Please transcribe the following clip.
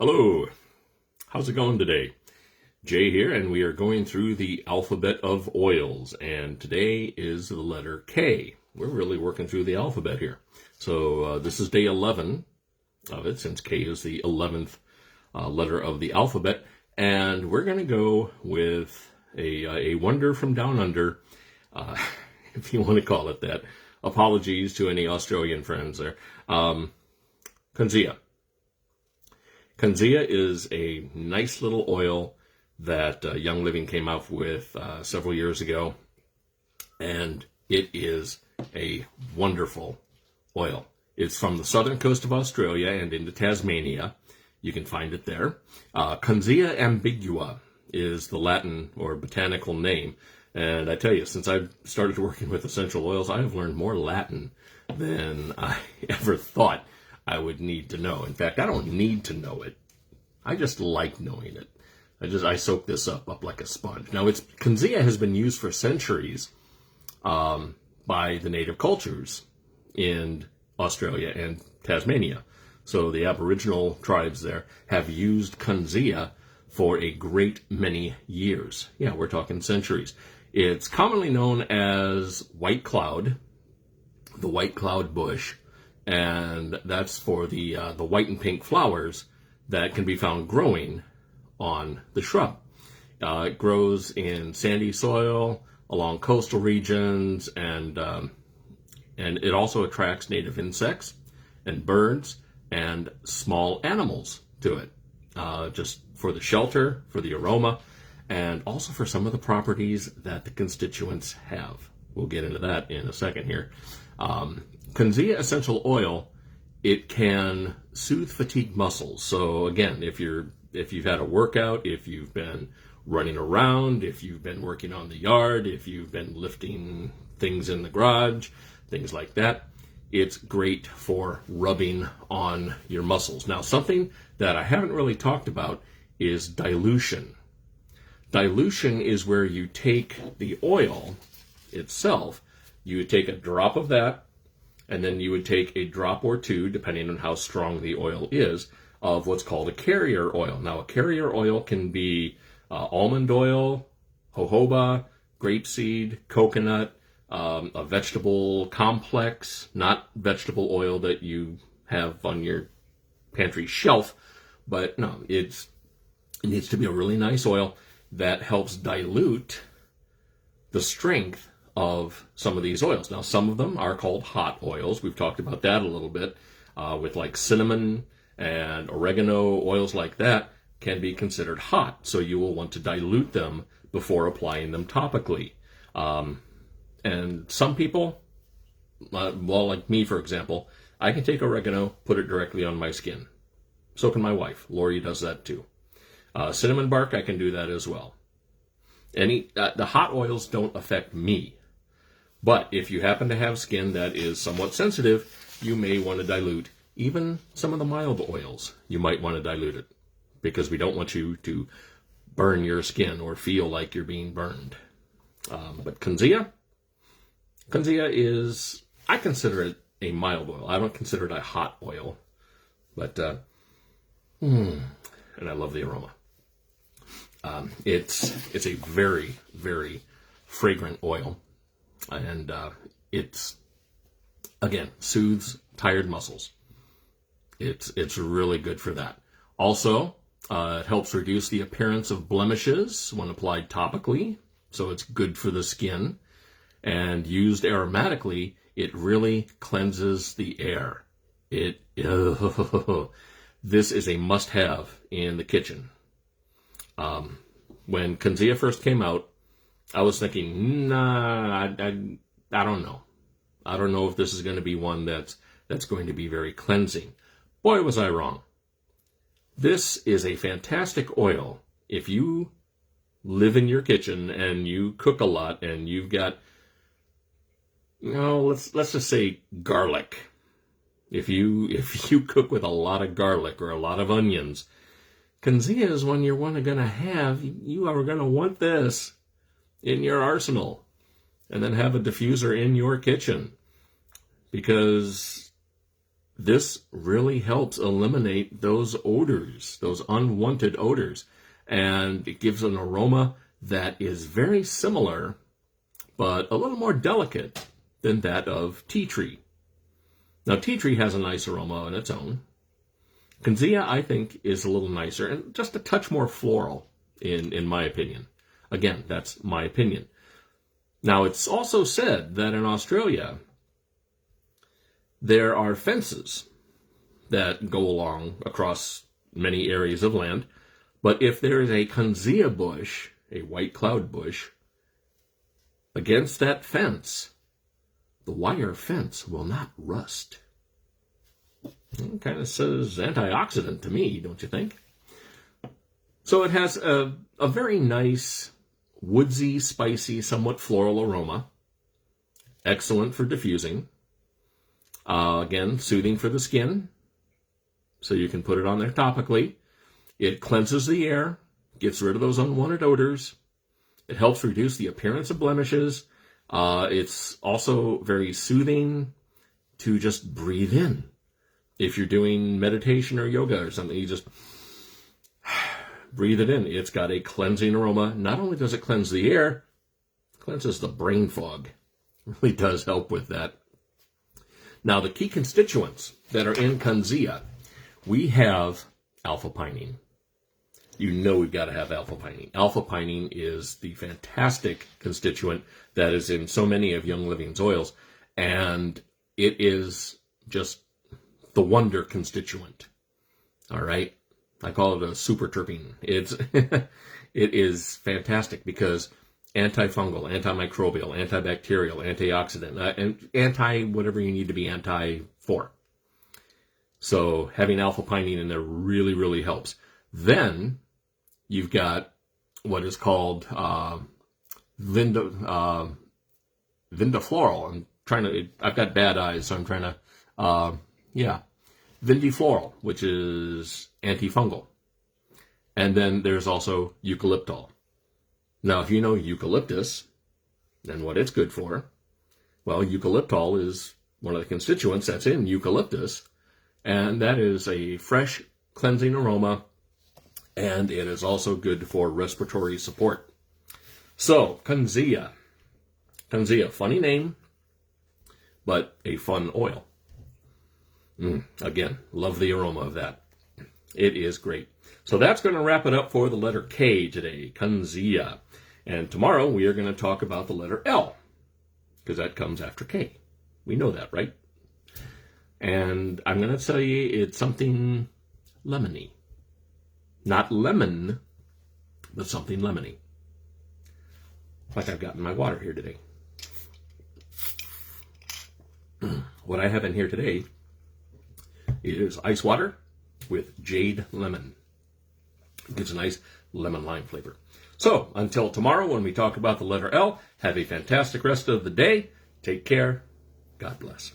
Hello, how's it going today? Jay here, and we are going through the alphabet of oils, and today is the letter K. We're really working through the alphabet here. So this is day 11 of it, since K is the 11th letter of the alphabet, and we're going to go with a wonder from down under, if you want to call it that. Apologies to any Australian friends there. Kunzea. Kunzea is a nice little oil that Young Living came out with several years ago, and it is a wonderful oil. It's from the southern coast of Australia and into Tasmania. You can find it there. Kunzea ambigua is the Latin or botanical name, and I tell you, since I've started working with essential oils, I have learned more Latin than I ever thought I would need to know. In fact, I don't need to know it. I just like knowing it. I soak this up like a sponge. Now, Kunzea has been used for centuries by the native cultures in Australia and Tasmania. So the Aboriginal tribes there have used Kunzea for a great many years. Yeah, we're talking centuries. It's commonly known as white cloud, the white cloud bush, and that's for the white and pink flowers that can be found growing on the shrub. It grows in sandy soil, along coastal regions, and it also attracts native insects and birds and small animals to it, just for the shelter, for the aroma, and also for some of the properties that the constituents have. We'll get into that in a second here. Kunzea essential oil, it can soothe fatigued muscles. So again, if you've had a workout, if you've been running around, if you've been working on the yard, if you've been lifting things in the garage, things like that, it's great for rubbing on your muscles. Now, something that I haven't really talked about is dilution. Dilution is where you take the oil itself, you would take a drop of that, and then you would take a drop or two, depending on how strong the oil is, of what's called a carrier oil. Now, a carrier oil can be almond oil, jojoba, grapeseed, coconut, a vegetable complex, not vegetable oil that you have on your pantry shelf, but no, it needs to be a really nice oil that helps dilute the strength of some of these oils. Now, some of them are called hot oils. We've talked about that a little bit, with like cinnamon and oregano. Oils like that can be considered hot, so you will want to dilute them before applying them topically. And some people, well, like me, for example, I can take oregano, put it directly on my skin. So can my wife. Lori does that too. Cinnamon bark, I can do that as well. The hot oils don't affect me. But if you happen to have skin that is somewhat sensitive, you may want to dilute even some of the mild oils. You might want to dilute it because we don't want you to burn your skin or feel like you're being burned. But Kunzea is, I consider it a mild oil. I don't consider it a hot oil. But, and I love the aroma. It's a very, very fragrant oil. And it's, again, soothes tired muscles. It's really good for that. Also, it helps reduce the appearance of blemishes when applied topically, so it's good for the skin. And used aromatically, it really cleanses the air. This is a must-have in the kitchen. When Kunzea first came out, I was thinking, nah, I don't know. I don't know if this is going to be one that's going to be very cleansing. Boy, was I wrong. This is a fantastic oil. If you live in your kitchen and you cook a lot and you've got, let's just say garlic. If you cook with a lot of garlic or a lot of onions, Kunzea is one you're going to have. You are going to want this in your arsenal, and then have a diffuser in your kitchen, because this really helps eliminate those odors, those unwanted odors. And it gives an aroma that is very similar, but a little more delicate than that of tea tree. Now, tea tree has a nice aroma on its own. Kunzea, I think, is a little nicer and just a touch more floral, in my opinion. Again, that's my opinion. Now, it's also said that in Australia, there are fences that go along across many areas of land. But if there is a Kunzea bush, a white cloud bush, against that fence, the wire fence will not rust. It kind of says antioxidant to me, don't you think? So it has a very nice, woodsy, spicy, somewhat floral aroma. Excellent for diffusing. Again, soothing for the skin, so you can put it on there topically. It cleanses the air, gets rid of those unwanted odors. It helps reduce the appearance of blemishes. It's also very soothing to just breathe in. If you're doing meditation or yoga or something, you just breathe it in. It's got a cleansing aroma. Not only does it cleanse the air, it cleanses the brain fog. It really does help with that. Now, the key constituents that are in Kunzea, we have alpha-pinene. You know we've got to have alpha-pinene. Alpha-pinene is the fantastic constituent that is in so many of Young Living's oils, and it is just the wonder constituent. All right? I call it a super terpene. It is fantastic because antifungal, antimicrobial, antibacterial, antioxidant, and anti whatever you need to be anti for. So having alpha-pinene in there really, really helps. Then you've got what is called vindifloral. I've got bad eyes, so I'm trying to, vindifloral, which is antifungal. And then there's also eucalyptol. Now, if you know eucalyptus, then what it's good for, well, eucalyptol is one of the constituents that's in eucalyptus, and that is a fresh, cleansing aroma, and it is also good for respiratory support. So, Kunzea. Kunzea, funny name, but a fun oil. Again, love the aroma of that. It is great. So that's going to wrap it up for the letter K today, Kunzea. And tomorrow we are going to talk about the letter L, because that comes after K. We know that, right? And I'm going to tell you it's something lemony. Not lemon, but something lemony. Like I've got in my water here today. What I have in here today is ice water with jade lemon. It gives a nice lemon lime flavor. So, until tomorrow when we talk about the letter L, have a fantastic rest of the day. Take care. God bless.